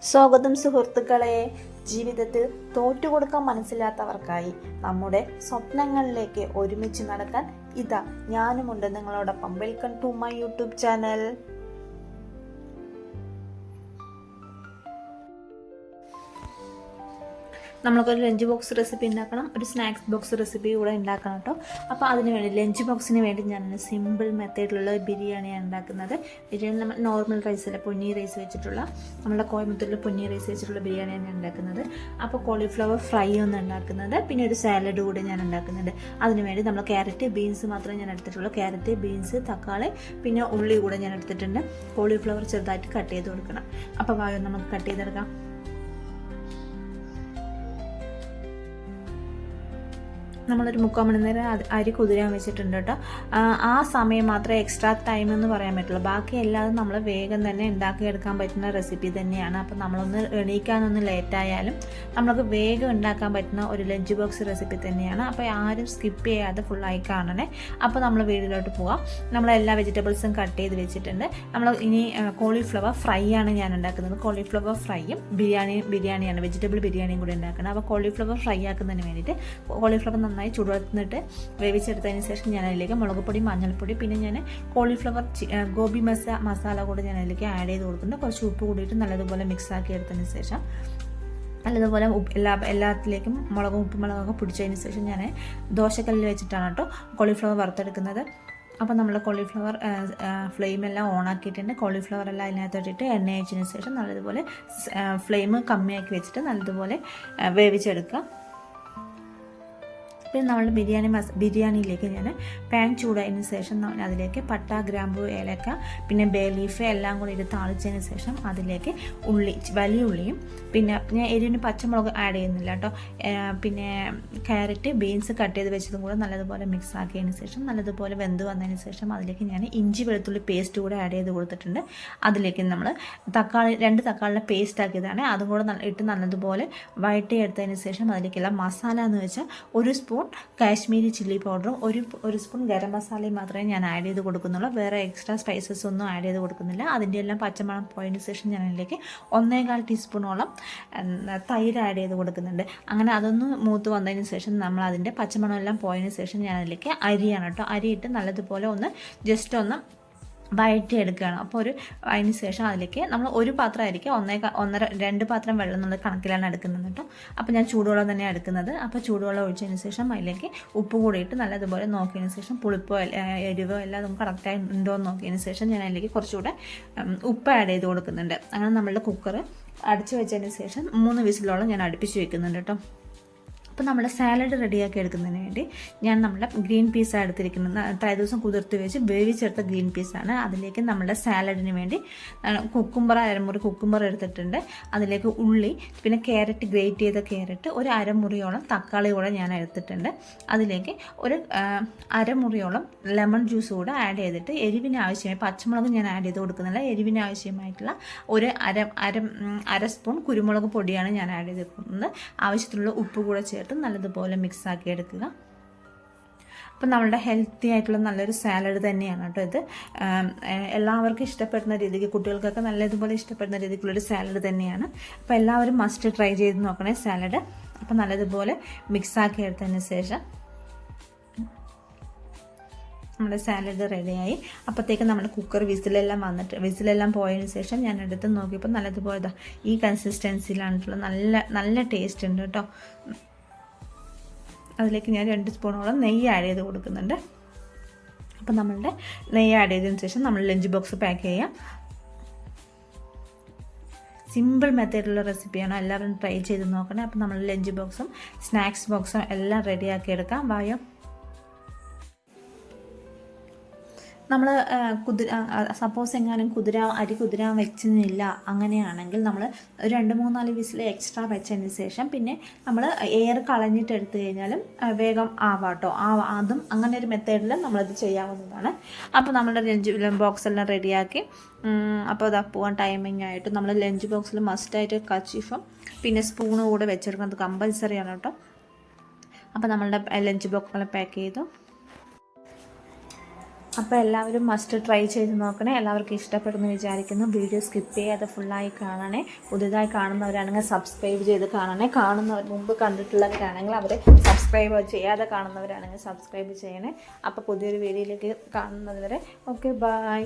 സ്വാഗതം സുഹൃത്തുക്കളെ. ജീവിതത്തിൽ തോറ്റുകൊടുക്കാൻ മനസ്സിലാത്തവർക്കായി നമ്മുടെ സ്വപ്നങ്ങളിലേക്ക് ഒരുമിച്ച് നടക്കാൻ ഇതാ ഞാനുമുണ്ട് നിങ്ങളോടൊപ്പം. Welcome to my YouTube channel. നമ്മൾക്കൊരു ലഞ്ച് ബോക്സ് റെസിപ്പി ഉണ്ടാക്കണം, ഒരു സ്നാക്സ് ബോക്സ് റെസിപ്പി കൂടെ ഉണ്ടാക്കണം കേട്ടോ. അപ്പോൾ അതിന് വേണ്ടി ലഞ്ച് ബോക്സിന് വേണ്ടി ഞാൻ സിമ്പിൾ മെത്തേഡിലുള്ള ബിരിയാണിയാണ് ഉണ്ടാക്കുന്നത്. ബിരിയാണി നമ്മൾ നോർമൽ റൈസില്ല, പൊന്നി റൈസ് വെച്ചിട്ടുള്ള, നമ്മുടെ കോയമ്പത്തൂരിൽ പൊന്നി റൈസ് വെച്ചിട്ടുള്ള ബിരിയാണിയാണ് ഞാൻ ഉണ്ടാക്കുന്നത്. അപ്പോൾ കോളിഫ്ലവർ ഫ്രൈ ഒന്ന് ഉണ്ടാക്കുന്നത്, പിന്നെ ഒരു സാലഡ് കൂടെ ഞാൻ ഉണ്ടാക്കുന്നുണ്ട്. അതിനുവേണ്ടി നമ്മൾ ക്യാരറ്റ് ബീൻസ് മാത്രമേ ഞാൻ എടുത്തിട്ടുള്ളൂ. ക്യാരറ്റ് ബീൻസ് തക്കാളി പിന്നെ ഉള്ളി കൂടെ ഞാൻ എടുത്തിട്ടുണ്ട്. കോളിഫ്ലവർ ചെറുതായിട്ട് കട്ട് ചെയ്ത് കൊടുക്കണം. അപ്പോൾ വായോ നമുക്ക് കട്ട് ചെയ്തെടുക്കാം. നമ്മളൊരു 3/4 മണി നേരം അരി കുതിരാൻ വെച്ചിട്ടുണ്ട് കേട്ടോ. ആ സമയം മാത്രമേ എക്സ്ട്രാ ടൈം എന്ന് പറയാൻ പറ്റുള്ളൂ. ബാക്കി എല്ലാതും നമ്മൾ വേഗം തന്നെ ഉണ്ടാക്കിയെടുക്കാൻ പറ്റുന്ന റെസിപ്പി തന്നെയാണ്. അപ്പോൾ നമ്മളൊന്ന് എണീക്കാനൊന്ന് ലേറ്റായാലും നമ്മൾക്ക് വേഗം ഉണ്ടാക്കാൻ പറ്റുന്ന ഒരു ലഞ്ച് ബോക്സ് റെസിപ്പി തന്നെയാണ്. അപ്പോൾ ആരും സ്കിപ്പ് ചെയ്യാതെ ഫുള്ളായി കാണണേ. അപ്പോൾ നമ്മൾ വീട്ടിലോട്ട് പോവാം. നമ്മളെല്ലാ വെജിറ്റബിൾസും കട്ട് ചെയ്ത് വെച്ചിട്ടുണ്ട്. നമ്മൾ ഇനി കോളിഫ്ലവർ ഫ്രൈ ആണ് ഞാൻ ഉണ്ടാക്കുന്നത്. കോളിഫ്ലവർ ഫ്രൈയും ബിരിയാണിയാണ്, വെജിറ്റബിൾ ബിരിയാണിയും കൂടി ഉണ്ടാക്കുന്നത്. അപ്പോൾ കോളിഫ്ലവർ ഫ്രൈ ആക്കുന്നതിന് വേണ്ടിയിട്ട് കോളിഫ്ലവർ നന്നായി ചൂടുവെന്നിട്ട് വേവിച്ചെടുത്തതിന് ശേഷം ഞാൻ അതിലേക്ക് മുളക് പൊടി, മഞ്ഞൾപ്പൊടി, പിന്നെ ഞാൻ കോളിഫ്ലവർ ഗോബി മസാല കൂടി ഞാൻ അതിലേക്ക് ആഡ് ചെയ്ത് കൊടുക്കുന്നുണ്ട്. കുറച്ച് ഉപ്പ് കൂടിയിട്ട് നല്ലതുപോലെ മിക്സ് ആക്കി എടുത്തതിന് ശേഷം നല്ലതുപോലെ എല്ലാത്തിലേക്കും മുളകൊക്കെ പിടിച്ചതിന് ശേഷം ഞാൻ ദോശക്കല്ലിൽ വെച്ചിട്ടാണ് കേട്ടോ കോളിഫ്ലവർ വറുത്തെടുക്കുന്നത്. അപ്പോൾ നമ്മൾ കോളിഫ്ലവർ ഫ്ലെയിമെല്ലാം ഓണാക്കിയിട്ടുണ്ട്. കോളിഫ്ലവർ എല്ലാം അതിനകത്തോട്ടിട്ട് എണ്ണ ഒഴിച്ചതിന് ശേഷം നല്ലതുപോലെ ഫ്ലെയിം കമ്മിയാക്കി വെച്ചിട്ട് നല്ലതുപോലെ വേവിച്ചെടുക്കുക. പിന്നെ നമ്മൾ ബിരിയാണിയിലേക്ക് ഞാൻ പാൻ ചൂടായതിന് ശേഷം അതിലേക്ക് പട്ട, ഗ്രാമ്പു, ഏലക്ക, പിന്നെ ബേ ലീഫ് എല്ലാം കൂടി ഇത് താളിച്ചതിന് ശേഷം അതിലേക്ക് വലിയ ഉള്ളിയും, പിന്നെ ഞാൻ എരിവിന് പച്ചമുളക് ആഡ് ചെയ്യുന്നില്ല കേട്ടോ. പിന്നെ ക്യാരറ്റ് ബീൻസ് കട്ട് ചെയ്ത് വെച്ചതും കൂടെ നല്ലതുപോലെ മിക്സ് ആക്കിയതിന് ശേഷം നല്ലതുപോലെ വെന്ത് വന്നതിന് ശേഷം അതിലേക്ക് ഞാൻ ഇഞ്ചി വെളുത്തുള്ളി പേസ്റ്റ് കൂടെ ആഡ് ചെയ്ത് കൊടുത്തിട്ടുണ്ട്. അതിലേക്ക് നമ്മൾ 2 തക്കാളിയുടെ പേസ്റ്റ് ആക്കിയതാണ്. അതും കൂടെ ഇട്ട് നല്ലതുപോലെ വഴറ്റിയെടുത്തതിന് ശേഷം അതിലേക്കുള്ള മസാല എന്ന് വെച്ചാൽ 1 സ്പൂൺ കാശ്മീരി ചില്ലി പൗഡറും 1 സ്പൂൺ ഗരം മസാലയും മാത്രമേ ഞാൻ ആഡ് ചെയ്ത് കൊടുക്കുന്നുള്ളൂ. വേറെ എക്സ്ട്രാ സ്പൈസസ് ഒന്നും ആഡ് ചെയ്ത് കൊടുക്കുന്നില്ല. അതിൻ്റെ എല്ലാം പച്ചമണം പോയതിന് ശേഷം ഞാൻ അതിലേക്ക് 1.25 ടീസ്പൂണോളം തൈര് ആഡ് ചെയ്ത് കൊടുക്കുന്നുണ്ട്. അങ്ങനെ അതൊന്ന് മൂത്ത് വന്നതിന് ശേഷം നമ്മൾ അതിൻ്റെ പച്ചമണം എല്ലാം പോയതിന് ശേഷം ഞാൻ അതിലേക്ക് അരിയാണ് കേട്ടോ. അരിയിട്ട് നല്ലതുപോലെ ജസ്റ്റ് ഒന്ന് വഴറ്റിയെടുക്കുകയാണ്. അപ്പോൾ അതിന് ശേഷം അതിലേക്ക് നമ്മൾ 1 പാത്രം ആയിരിക്കും 2 പാത്രം വെള്ളം എന്നുള്ള കണക്കിലാണ് എടുക്കുന്നത് കേട്ടോ. അപ്പോൾ ഞാൻ ചൂടുവെള്ളം തന്നെയാണ് എടുക്കുന്നത്. അപ്പോൾ ചൂടുവെള്ളം ഒഴിച്ചതിന് ശേഷം അതിലേക്ക് ഉപ്പ് കൂടിയിട്ട് നല്ലതുപോലെ നോക്കിയതിന് ശേഷം പുളിപ്പോ എരിവോ എല്ലാം നമുക്ക് കറക്റ്റായി ഉണ്ടോ എന്ന് നോക്കിയതിന് ശേഷം ഞാൻ അതിലേക്ക് കുറച്ചുകൂടെ ഉപ്പ് ആഡ് ചെയ്ത് കൊടുക്കുന്നുണ്ട്. അങ്ങനെ നമ്മളുടെ കുക്കർ അടച്ചു വെച്ചതിന് ശേഷം 3 വിസിലോളം ഞാൻ അടുപ്പിച്ച് വെക്കുന്നുണ്ട് കേട്ടോ. അപ്പോൾ നമ്മുടെ സാലഡ് റെഡിയാക്കി എടുക്കുന്നതിന് വേണ്ടി ഞാൻ നമ്മുടെ ഗ്രീൻ പീസാണ് എടുത്തിരിക്കുന്നത്. തലേദിവസം കുതിർത്ത് വെച്ച് വേവിച്ചെടുത്ത ഗ്രീൻ പീസാണ്. അതിലേക്ക് നമ്മുടെ സാലഡിന് വേണ്ടി കുക്കുംബർ, അരമുറി കുക്കുംബർ എടുത്തിട്ടുണ്ട്. അതിലേക്ക് ഉള്ളി, പിന്നെ ക്യാരറ്റ്, ഗ്രേറ്റ് ചെയ്ത ക്യാരറ്റ്, ഒരു അരമുറിയോളം തക്കാളി കൂടെ ഞാൻ എടുത്തിട്ടുണ്ട്. അതിലേക്ക് ഒരു അരമുറിയോളം ലെമൺ ജ്യൂസ് കൂടെ ആഡ് ചെയ്തിട്ട് എരിവിന് ആവശ്യമായി പച്ചമുളക് ഞാൻ ആഡ് ചെയ്ത് കൊടുക്കുന്നില്ല. എരിവിന് ആവശ്യമായിട്ടുള്ള ഒരു അര സ്പൂൺ കുരുമുളക് പൊടിയാണ് ഞാൻ ആഡ് ചെയ്ത് കൊടുക്കുന്നത്. ആവശ്യത്തിനുള്ള ഉപ്പ് കൂടെ ചേർത്ത് നല്ലതുപോലെ മിക്സ് ആക്കി എടുക്കുക. അപ്പം നമ്മളുടെ ഹെൽത്തി ആയിട്ടുള്ള നല്ലൊരു സാലഡ് തന്നെയാണ് കേട്ടോ ഇത്. എല്ലാവർക്കും ഇഷ്ടപ്പെടുന്ന രീതിക്ക്, കുട്ടികൾക്കൊക്കെ നല്ലതുപോലെ ഇഷ്ടപ്പെടുന്ന രീതിക്കുള്ളൊരു സാലഡ് തന്നെയാണ്. അപ്പോൾ എല്ലാവരും മസ്റ്റ് ട്രൈ ചെയ്ത് നോക്കണേ സാലഡ്. അപ്പം നല്ലതുപോലെ മിക്സ് ആക്കി എടുത്തതിന് ശേഷം നമ്മുടെ സാലഡ് റെഡിയായി. അപ്പോഴത്തേക്ക് നമ്മുടെ കുക്കർ വിസിലെല്ലാം പോയതിന് ശേഷം ഞാൻ എടുത്ത് നോക്കിയപ്പോൾ നല്ലതുപോലെ ഈ കൺസിസ്റ്റൻസിയിലാണിട്ടുള്ള നല്ല ടേസ്റ്റ് ഉണ്ട് കേട്ടോ. അതിലേക്ക് ഞാൻ 2 സ്പൂണോളം നെയ്യ് ആഡ് ചെയ്ത് കൊടുക്കുന്നുണ്ട്. അപ്പോൾ നമ്മളുടെ നെയ്യ് ആഡ് ചെയ്തതിന് ശേഷം നമ്മൾ ലഞ്ച് ബോക്സ് പാക്ക് ചെയ്യാം. സിമ്പിൾ മെത്തേഡിലുള്ള റെസിപ്പിയാണ്. എല്ലാവരും ട്രൈ ചെയ്ത് നോക്കണേ. അപ്പോൾ നമ്മൾ ലഞ്ച് ബോക്സും സ്നാക്സ് ബോക്സും എല്ലാം റെഡിയാക്കി എടുക്കാം. വായോ. നമ്മൾ സപ്പോസ് എങ്ങാനും അരി കുതിരാൻ വെച്ചെന്നില്ല, അങ്ങനെയാണെങ്കിൽ നമ്മൾ 2-3-4 വിസിൽ എക്സ്ട്രാ വെച്ചതിന് ശേഷം പിന്നെ നമ്മൾ എയർ കളഞ്ഞിട്ട് എടുത്തു കഴിഞ്ഞാലും വേഗം ആവാട്ടോ. അതും അങ്ങനെ ഒരു മെത്തേഡിൽ നമ്മളത് ചെയ്യാവുന്നതാണ്. അപ്പോൾ നമ്മുടെ ലഞ്ച് ബോക്സ് എല്ലാം റെഡിയാക്കി. അപ്പോൾ അത് പോകാൻ ടൈമിംഗ് ആയിട്ട് നമ്മൾ ലഞ്ച് ബോക്സിൽ മസ്റ്റായിട്ട് കർച്ചീഫും പിന്നെ സ്പൂണും കൂടെ വെച്ചെടുക്കുന്നത് കമ്പൽസറിയാണ് കേട്ടോ. അപ്പോൾ നമ്മളുടെ ലഞ്ച് ബോക്സ് പാക്ക് ചെയ്തു. അപ്പോൾ എല്ലാവരും മസ്റ്റ് ട്രൈ ചെയ്ത് നോക്കണേ. എല്ലാവർക്കും ഇഷ്ടപ്പെടുമെന്ന് വിചാരിക്കുന്നു. വീഡിയോ സ്കിപ്പ് ചെയ്യാതെ ഫുള്ളായി കാണണേ. പുതുതായി കാണുന്നവരാണെങ്കിൽ സബ്സ്ക്രൈബ് ചെയ്ത് കാണണേ. കാണുന്നവർ മുമ്പ് കണ്ടിട്ടുള്ളവരാണെങ്കിൽ അവർ സബ്സ്ക്രൈബ് ചെയ്യാതെ കാണുന്നവരാണെങ്കിൽ സബ്സ്ക്രൈബ് ചെയ്യണേ. അപ്പോൾ പുതിയൊരു വീഡിയോയിലേക്ക് കാണുന്നത് വരെ ഓക്കെ, ബൈ.